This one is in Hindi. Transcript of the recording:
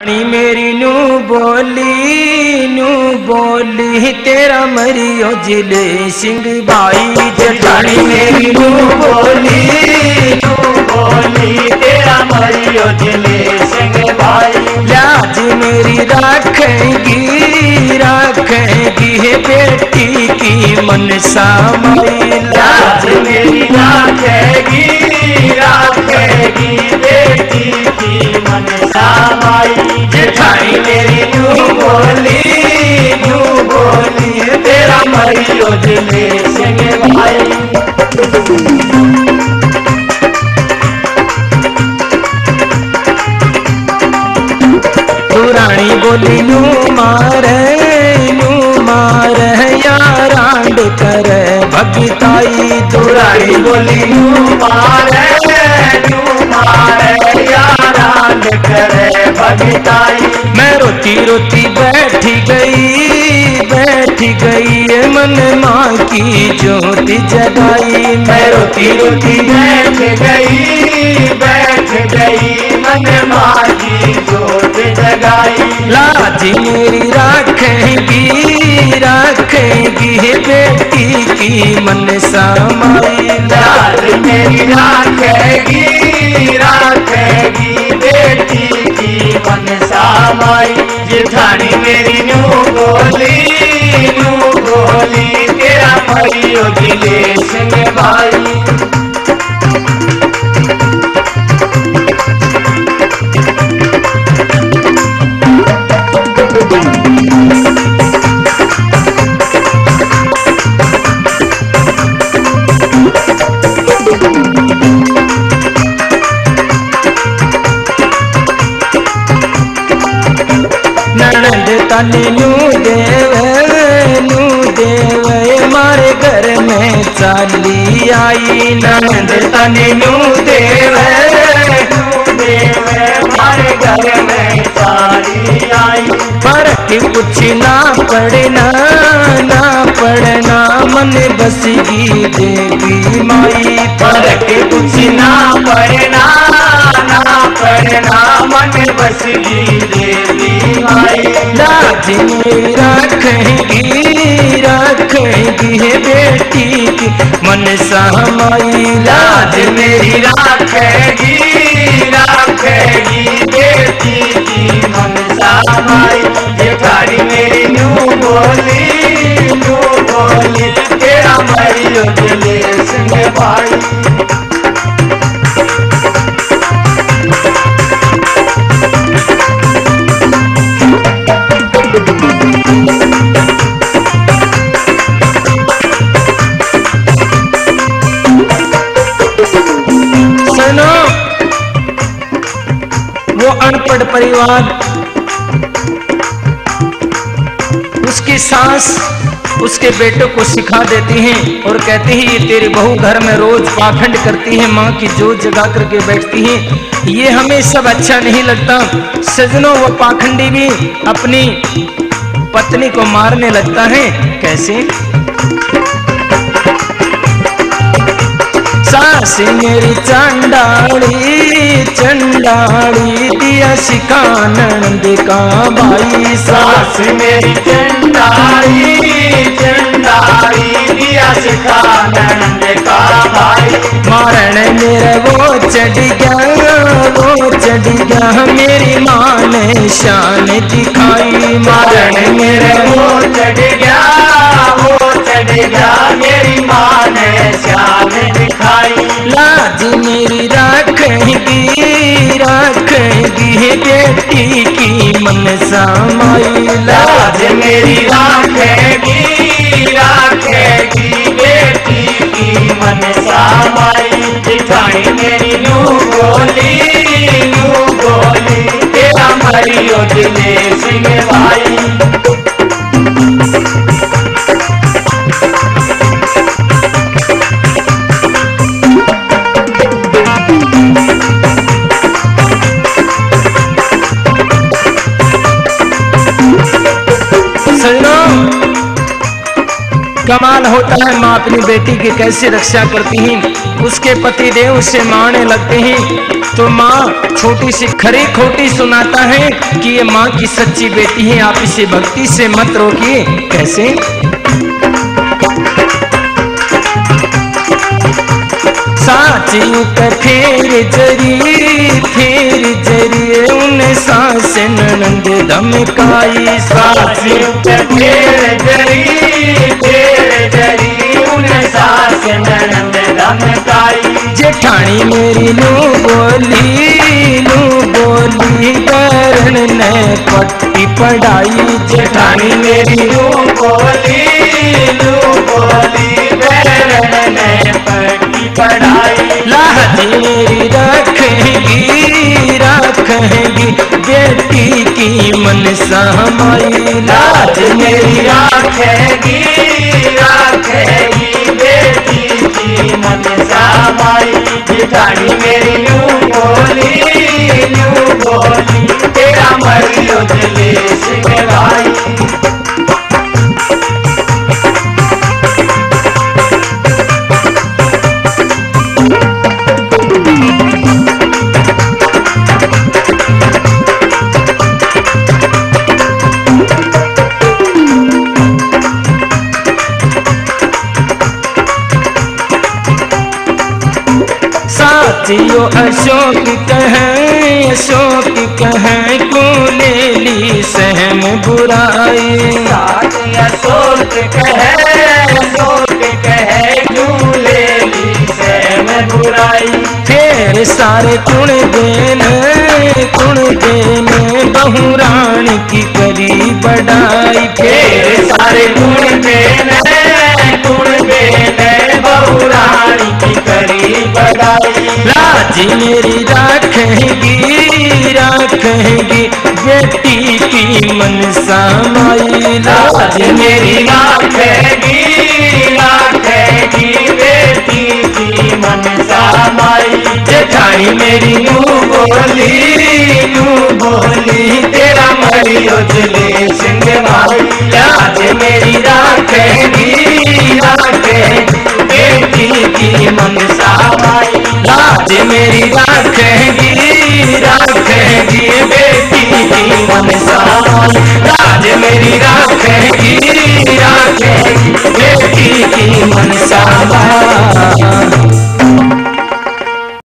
मेरी नू बोली तेरा मरियो जिले सिंह भाई जठानी मेरी नू बोली तेरा मरियो जिले सिंह भाई लाज मेरी राखेगी है बेटी की मनसा माई लाज मेरी राखेगी बेटी की मनसा माई जेठानी मेरी नू बोली तेरा मरियो जिले सिंह भाई। रानी बोली नू मारे यारांड कर भगताई रानी बोली नू मारे यारांड कर भगताई। मैं रोती रोती बैठ गई मन माँ की ज्योति जगाई मैं रोती रोती बैठ गई मन माँ की ज्योति जगाई। लाज मेरी राखेगी बेटी की मनसा माई लाज मेरी राखेगी बेटी की मनसा माई जेठानी मेरी नू बोली तेरा मरियो जिले सिंह भाई। ननद तनी नू देवे मारे घर में चाली आई ननद तनी नू देवे मारे घर में चाली आई। फर्क कुछ ना पड़ना मन बसगी देवी माई फर्क कुछ ना पड़ना मन बसगी देवी माई। लाज मेरी राखेगी बेटी की मनसा माई लाज मेरी राखेगी बेटी की मनसा माई जेठानी मेरी नू बोली तेरा मरियो जिले सिंह भाई। वो अनपढ़ परिवार उसकी सास उसके बेटों को सिखा देती हैं और कहती है ये तेरी बहू घर में रोज पाखंड करती है, माँ की जोत जगा करके बैठती है, ये हमें सब अच्छा नहीं लगता। सजनों वो पाखंडी भी अपनी पत्नी को मारने लगता है। कैसे? सास मेरी चंडाली दिया सिखानंद का भाई सास मेरी चंडाली दिया सिखानंद का भाई। मारण मेरे वो चढ़ गया मेरी माँ ने शान दिखाई मारण मेरे वो चढ़ गया मेरी माँ ने शान दिखाई। लाज मेरी राखेगी बेटी की मनसा माई लाज मेरी राखेगी बेटी की मनसा माई जेठानी मेरी नू बोली तेरा मरियो जिले सिंह भाई। कमाल होता है माँ अपनी बेटी की कैसे रक्षा करती हैं। उसके पति देव उसे मारने लगते हैं तो माँ छोटी सी खरी खोटी सुनाता है कि ये माँ की सच्ची बेटी है, आप इसे भक्ति से मत रोकिए। कैसे? साची फेर जरी उन सास ननंद धमकाई। साची फेर जरी उन सास ननंद धमकाई। जेठानी मेरी लू बोली करण ने पट्टी पढ़ाई। जेठानी मेरी लू बोली करण ने पट्टी पढ़ाई। लाज मेरी रखेगी बेटी की मनसा हमारी। लाज मेरी रखेगी बेटी की मनसा हमारी। जेठानी मेरी यूं बोली तेरा मरियो दिलेश के भाई। साथियों अशोक कहे को ले ली सहम बुराई। अशोक कहे क्यों ले ली सहम बुराई। फिर सारे कुण देने बहु रानी की करी बढ़ाई। फिर सारे गुण देने बहु रानी की करी बढ़ाई। राजी मेरी रखेगी बेटी की मनसा माई। लाज मेरी रखेगी बेटी की मनसा माई। जेठानी मेरी नू बोली तेरा मरियो दिलेश के भाई। लाज मेरी रखेगी